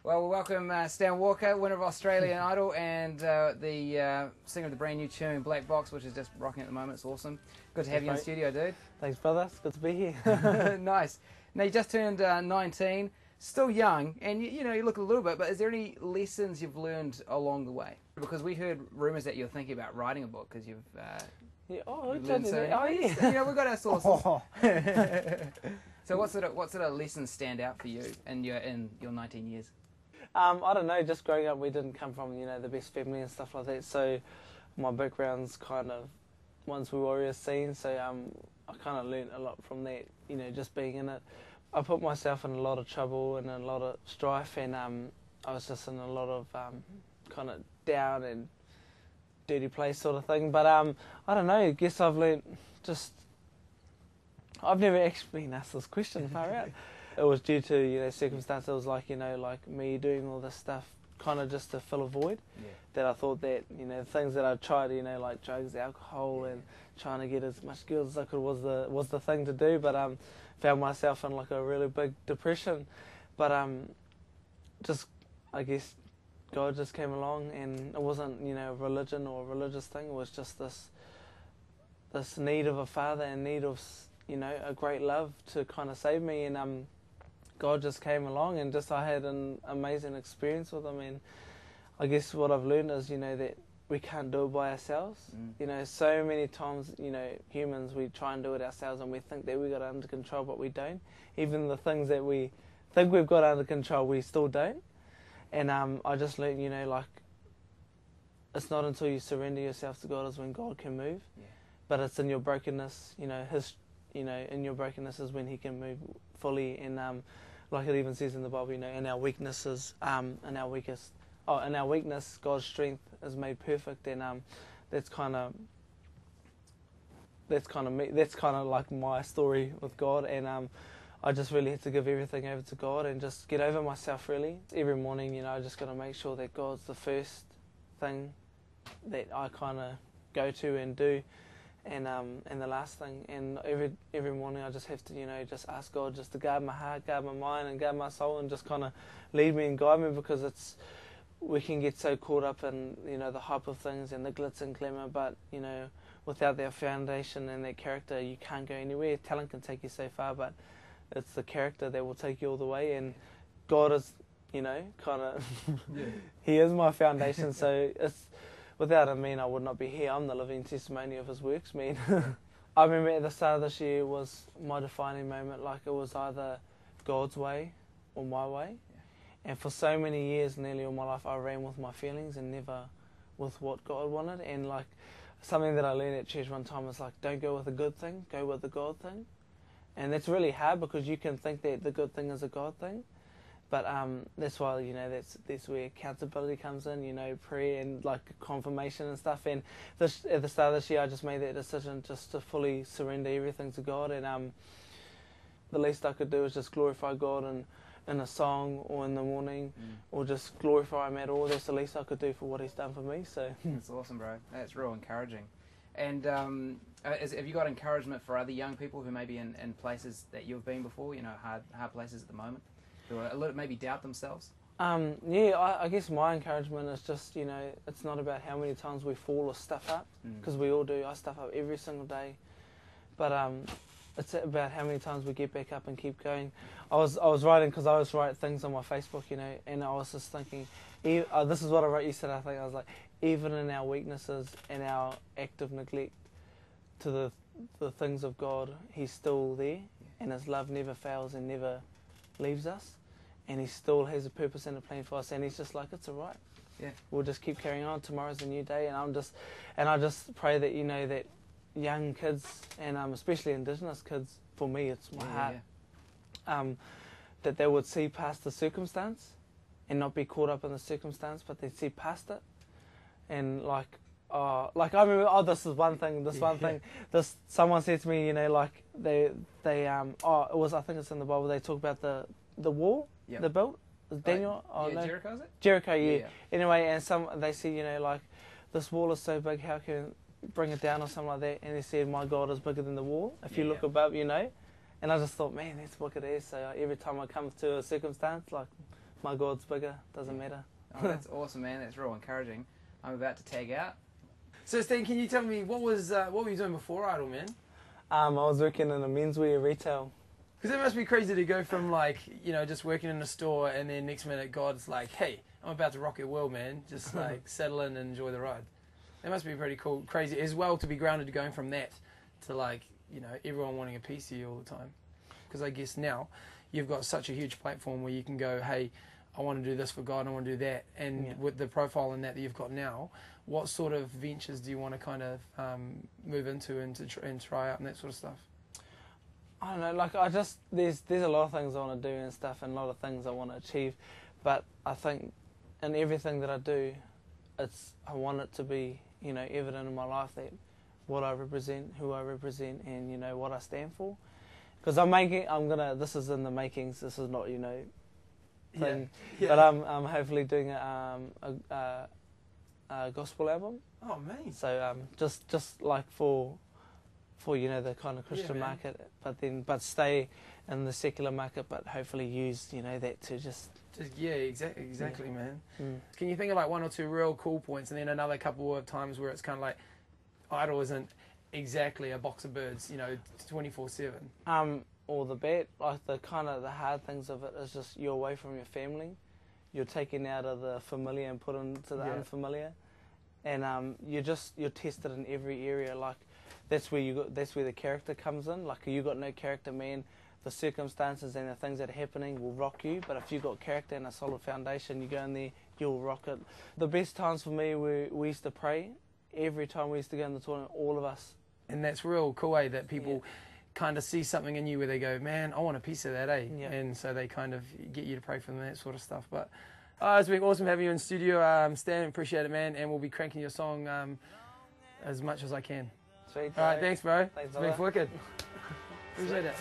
Well, we'll welcome Stan Walker, winner of Australian Idol, and the singer of the brand new tune Black Box, which is just rocking at the moment. It's awesome. Good to have you in the studio, dude. Thanks, brother. It's good to be here. Nice. Now, you just turned 19, still young, and you know, you look a little bit, but is there any lessons you've learned along the way? Because we heard rumours that you're thinking about writing a book because you've... yeah, you've learned so many. You know, we've got our sources. So what sort of lessons stand out for you in your 19 years? I don't know, just growing up we didn't come from, the best family and stuff like that, so my background's kind of once we warriors scene, so I kind of learnt a lot from that, just being in it. I put myself in a lot of trouble and a lot of strife, and I was just in a lot of kind of down and dirty place sort of thing, but I don't know, I guess I've learnt I've never actually been asked this question far out. It was due to circumstances. It was like me doing all this stuff kind of just to fill a void. Yeah. That I thought that the things that I tried, like drugs, alcohol, and trying to get as much girls as I could was the thing to do. But found myself in like a really big depression. But just I guess God just came along, and it wasn't religion or a religious thing. It was just this need of a father and need of a great love to kind of save me, and God just came along, and I had an amazing experience with him. And I guess what I've learned is that we can't do it by ourselves. So many times humans, we try and do it ourselves, and we think that we got it under control, but we don't. Even the things that we think we've got under control, we still don't. And I just learned it's not until you surrender yourself to God is when God can move. Yeah. But it's in your brokenness, in your brokenness is when he can move fully, and like it even says in the Bible, in our weaknesses, in our weakness, God's strength is made perfect, and that's kind of me. That's kind of like my story with God, and I just really had to give everything over to God and just get over myself. Really, every morning, I just got to make sure that God's the first thing that I kind of go to and do. And the last thing, and every morning I just have to just ask God just to guard my heart, guard my mind, and guard my soul, and just kind of lead me and guide me, because we can get so caught up in the hype of things and the glitz and glamour, but without that foundation and that character, you can't go anywhere. Talent can take you so far, but it's the character that will take you all the way, and God is kind of he is my foundation. So it's without him, I would not be here. I'm the living testimony of his works, I remember at the start of this year was my defining moment. Like, it was either God's way or my way. Yeah. And for so many years, nearly all my life, I ran with my feelings and never with what God wanted. And like, something that I learned at church one time is like, don't go with the good thing, go with the God thing. And that's really hard, because you can think that the good thing is a God thing. But that's why, that's where accountability comes in, prayer and like confirmation and stuff. And at the start of this year, I just made that decision just to fully surrender everything to God. And the least I could do is just glorify God in a song or in the morning, or just glorify him at all. That's the least I could do for what he's done for me. So that's awesome, bro. That's real encouraging. And have you got encouragement for other young people who may be in places that you've been before, hard places at the moment? Who a little maybe doubt themselves? I guess my encouragement is just, it's not about how many times we fall or stuff up, because we all do. I stuff up every single day. But it's about how many times we get back up and keep going. I was writing, because I always write things on my Facebook, and I was just thinking, this is what I wrote yesterday, I think. I was like, even in our weaknesses and our active neglect to the things of God, he's still there, and his love never fails and never leaves us. And he still has a purpose and a plan for us, and he's just like, it's all right. Yeah, we'll just keep carrying on. Tomorrow's a new day, and I just pray that that young kids, and especially Indigenous kids, for me it's my heart, that they would see past the circumstance, and not be caught up in the circumstance, but they'd see past it, and like I remember. This is one thing. Someone said to me, it was, I think it's in the Bible. They talk about the wall. Yep. The built Daniel. No. Jericho, is it? Jericho, yeah. Anyway, and they said, this wall is so big, how can you bring it down or something like that? And he said, my God is bigger than the wall. If you look above, And I just thought, man, that's what it is. So every time I come to a circumstance, like my God's bigger, doesn't matter. Oh, that's awesome, man. That's real encouraging. I'm about to tag out. So, Stan, can you tell me what were you doing before Idol, man? I was working in a menswear retail. Because it must be crazy to go from, like, you know, just working in a store and then next minute God's like, hey, I'm about to rock your world, man. Just, like, settle in and enjoy the ride. That must be pretty cool, crazy as well to be grounded going from that to, like, you know, everyone wanting a piece of you all the time. Because I guess now you've got such a huge platform where you can go, hey, I want to do this for God, I want to do that. And with the profile and that you've got now, what sort of ventures do you want to kind of move into and try out and that sort of stuff? I don't know, like there's a lot of things I want to do and stuff, and a lot of things I want to achieve, but I think in everything that I do, I want it to be, you know, evident in my life that what I represent, who I represent, and, you know, what I stand for. Because this is in the makings, this is not, you know, thing, but I'm hopefully doing a gospel album. Oh, man. So just like for you know, the kind of Christian market, but stay in the secular market, but hopefully use, you know, that to just exactly, man. Can you think of like one or two real cool points, and then another couple of times where it's kind of like Idol isn't exactly a box of birds, you know, 24/7? Or the bad, like the hard things of it is just you're away from your family, you're taken out of the familiar and put into the unfamiliar, and you're tested in every area. Like that's where the character comes in. Like you got no character, man, the circumstances and the things that are happening will rock you. But if you got character and a solid foundation, you go in there, you'll rock it. The best times for me we used to pray every time we used to go in the tournament, all of us. And that's real cool, eh? That people kind of see something in you where they go, man, I want a piece of that, eh? Yeah. And so they kind of get you to pray for them, that sort of stuff. But it's been awesome having you in studio, Stan. Appreciate it, man. And we'll be cranking your song as much as I can. Sweet. All right, thanks, bro. Thanks, it's been wicked. Appreciate it.